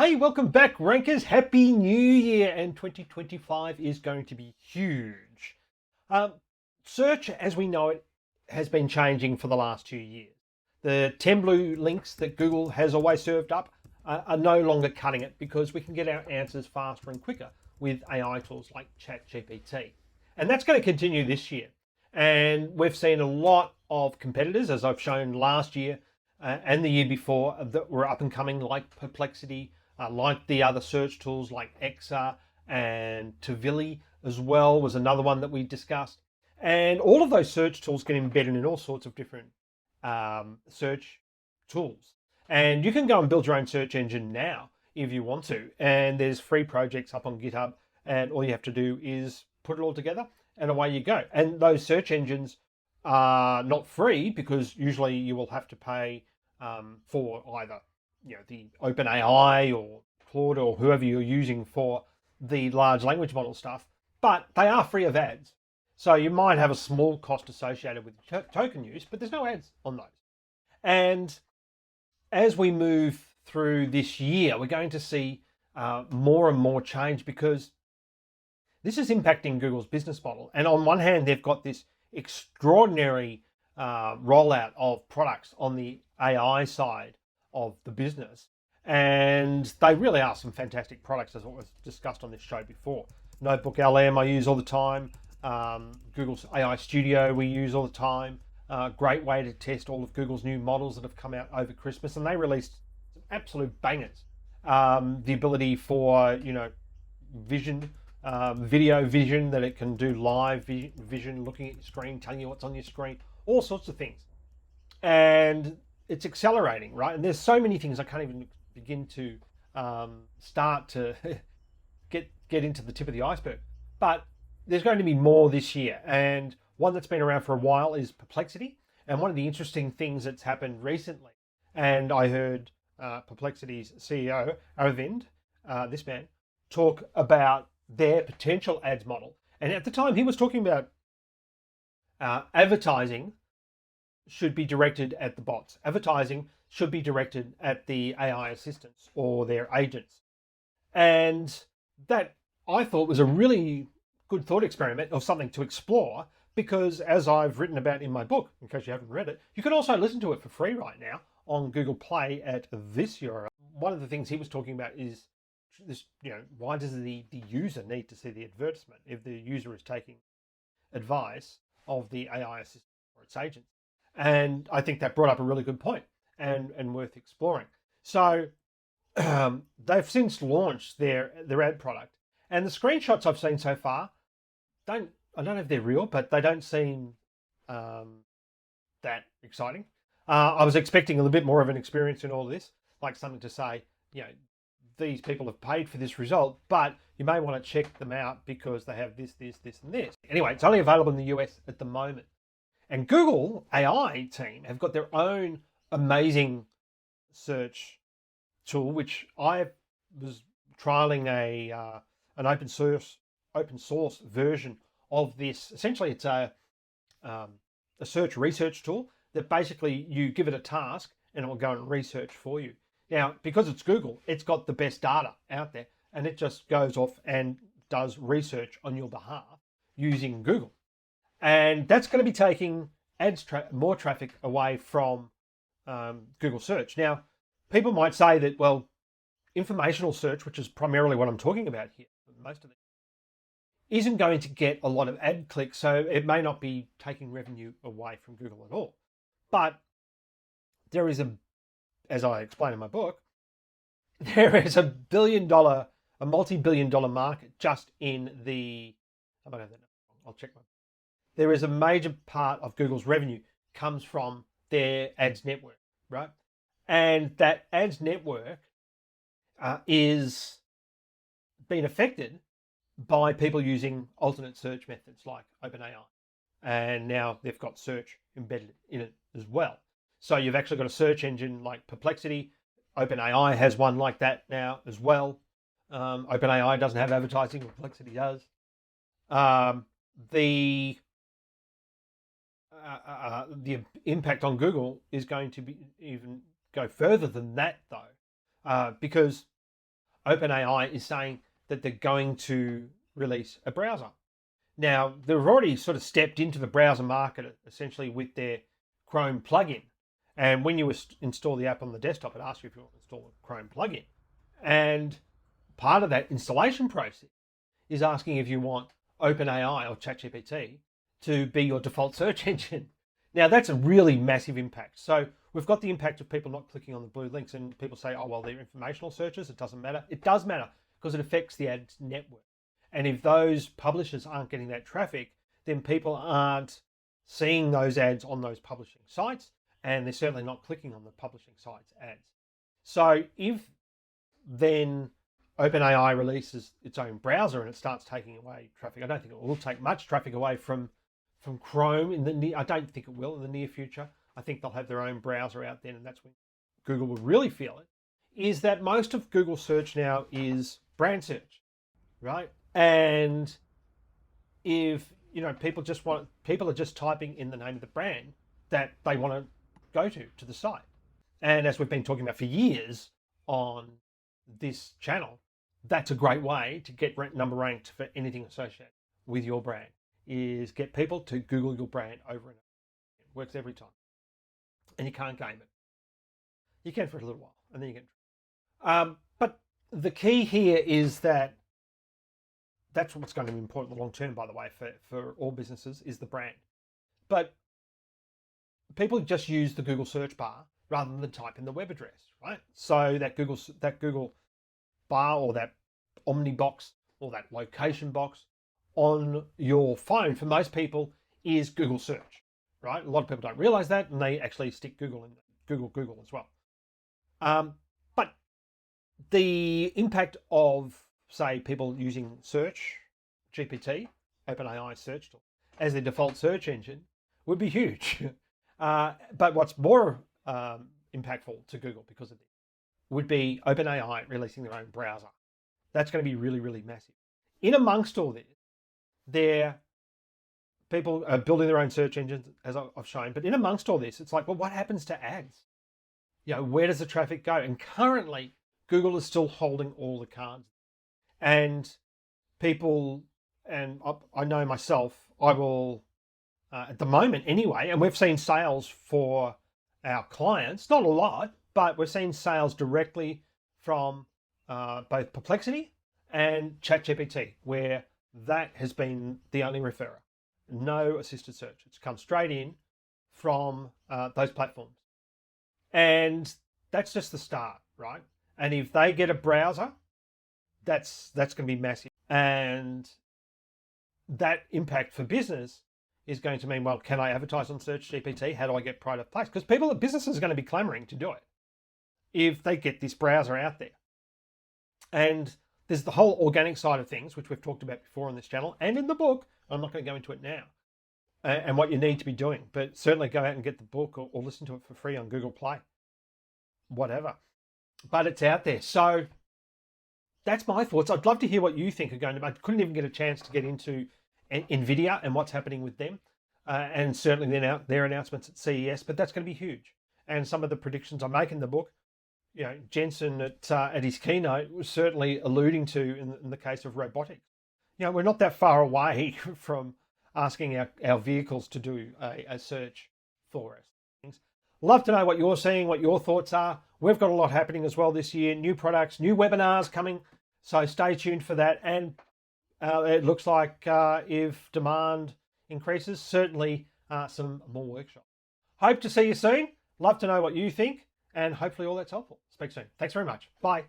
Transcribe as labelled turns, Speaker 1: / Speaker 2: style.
Speaker 1: Hey, welcome back, Rankers. Happy New Year, and 2025 is going to be huge. Um, Search, as we know it, has been changing for the last 2 years. The 10 blue links that Google has always served up are no longer cutting it because we can get our answers faster and quicker with AI tools like ChatGPT. And that's going to continue this year. And we've seen a lot of competitors, as I've shown last year and the year before, that were up and coming, like Perplexity, like the other search tools like Exa and Tvili as well was another one that we discussed. And all of those search tools get embedded in all sorts of different search tools. And you can go and build your own search engine now if you want to. And there's free projects up on GitHub, and all you have to do is put it all together, and away you go. And those search engines are not free because usually you will have to pay for either the OpenAI or Claude or whoever you're using for the large language model stuff, but they are free of ads. So you might have a small cost associated with token use, but there's no ads on those. And as we move through this year, we're going to see more and more change because this is impacting Google's business model. And on one hand, they've got this extraordinary rollout of products on the AI side of the business. And they really are some fantastic products, as what was discussed on this show before. Notebook LM I use all the time. Google's AI Studio we use all the time. Great way to test all of Google's new models that have come out over Christmas, and they released some absolute bangers. The ability for vision, video vision, that it can do live vision, looking at your screen, telling you what's on your screen, all sorts of things, and it's accelerating, right? And there's so many things I can't even begin to start to get into the tip of the iceberg. But there's going to be more this year, and one that's been around for a while is Perplexity. And one of the interesting things that's happened recently, and I heard Perplexity's CEO Aravind, this man, talk about their potential ads model. And at the time, he was talking about advertising should be directed at the bots. Advertising should be directed at the AI assistants or their agents. And that, I thought, was a really good thought experiment of something to explore, because as I've written about in my book, in case you haven't read it, you can also listen to it for free right now on Google Play at this URL. One of the things he was talking about is this, why does the user need to see the advertisement if the user is taking advice of the AI assistant or its agents? And I think that brought up a really good point and worth exploring. So they've since launched their ad product, and the screenshots I've seen so far I don't know if they're real, but they don't seem that exciting. I was expecting a little bit more of an experience in all of this, like something to say, these people have paid for this result, but you may want to check them out because they have this, this, this, and this. Anyway, it's only available in the US at the moment. And Google AI team have got their own amazing search tool, which I was trialing an open source version of this. Essentially, it's a search research tool that basically you give it a task and it will go and research for you. Now, because it's Google, it's got the best data out there, and it just goes off and does research on your behalf using Google. And that's going to be taking more traffic away from Google search. Now, people might say that, well, informational search, which is primarily what I'm talking about here, most of it, isn't going to get a lot of ad clicks, so it may not be taking revenue away from Google at all. But there is as I explain in my book, there is a multi-billion dollar market just in the, I'll check my, there is a major part of Google's revenue comes from their ads network, right? And that ads network is being affected by people using alternate search methods like OpenAI. And now they've got search embedded in it as well. So you've actually got a search engine like Perplexity. OpenAI has one like that now as well. OpenAI doesn't have advertising, Perplexity does. The impact on Google is going to be even go further than that, though, because OpenAI is saying that they're going to release a browser. Now, they've already sort of stepped into the browser market essentially with their Chrome plugin. And when you install the app on the desktop, it asks you if you want to install a Chrome plugin. And part of that installation process is asking if you want OpenAI or ChatGPT to be your default search engine. Now, that's a really massive impact. So we've got the impact of people not clicking on the blue links, and people say, oh, well, they're informational searches. It doesn't matter. It does matter because it affects the ads network. And if those publishers aren't getting that traffic, then people aren't seeing those ads on those publishing sites, and they're certainly not clicking on the publishing sites ads. So if then OpenAI releases its own browser and it starts taking away traffic, I don't think it will take much traffic away from Chrome I don't think it will in the near future. I think they'll have their own browser out then, and that's when Google will really feel it, is that most of Google search now is brand search, right? And if, people are just typing in the name of the brand that they want to go to the site. And as we've been talking about for years on this channel, that's a great way to get number ranked for anything associated with your brand, is get people to Google your brand over and over. It works every time. And you can't game it. You can for a little while, and then you get. But the key here is that's what's going to be important in the long term, by the way, for all businesses, is the brand. But people just use the Google search bar rather than type in the web address, right? So that Google bar or that Omnibox or that location box on your phone for most people is Google search, right? A lot of people don't realize that, and they actually stick Google in Google as well. But the impact of, say, people using Search GPT, OpenAI search tool, as their default search engine would be huge. But what's more impactful to Google because of this would be OpenAI releasing their own browser. That's going to be really, really massive. In amongst all this, people are building their own search engines, as I've shown. But in amongst all this, it's like, well, what happens to ads? Where does the traffic go? And currently, Google is still holding all the cards. And people, and I know myself, I will, at the moment anyway, and we've seen sales for our clients, not a lot, but we're seeing sales directly from both Perplexity and ChatGPT, where that has been the only referrer. No assisted search. It's come straight in from those platforms. And that's just the start, right? And if they get a browser, that's going to be massive. And that impact for business is going to mean, well, can I advertise on Search GPT? How do I get product placed? Because businesses are going to be clamoring to do it if they get this browser out there. And there's the whole organic side of things, which we've talked about before on this channel and in the book. I'm not going to go into it now, and what you need to be doing. But certainly go out and get the book or listen to it for free on Google Play, whatever. But it's out there. So that's my thoughts. I'd love to hear what you think are going to. I couldn't even get a chance to get into NVIDIA and what's happening with them, and certainly their announcements at CES. But that's going to be huge. And some of the predictions I make in the book, Jensen at his keynote was certainly alluding to in the case of robotics. We're not that far away from asking our vehicles to do a search for us. Love to know what you're seeing, what your thoughts are. We've got a lot happening as well this year. New products, new webinars coming. So stay tuned for that. And it looks like if demand increases, certainly some more workshops. Hope to see you soon. Love to know what you think. And hopefully all that's helpful. Speak soon. Thanks very much. Bye.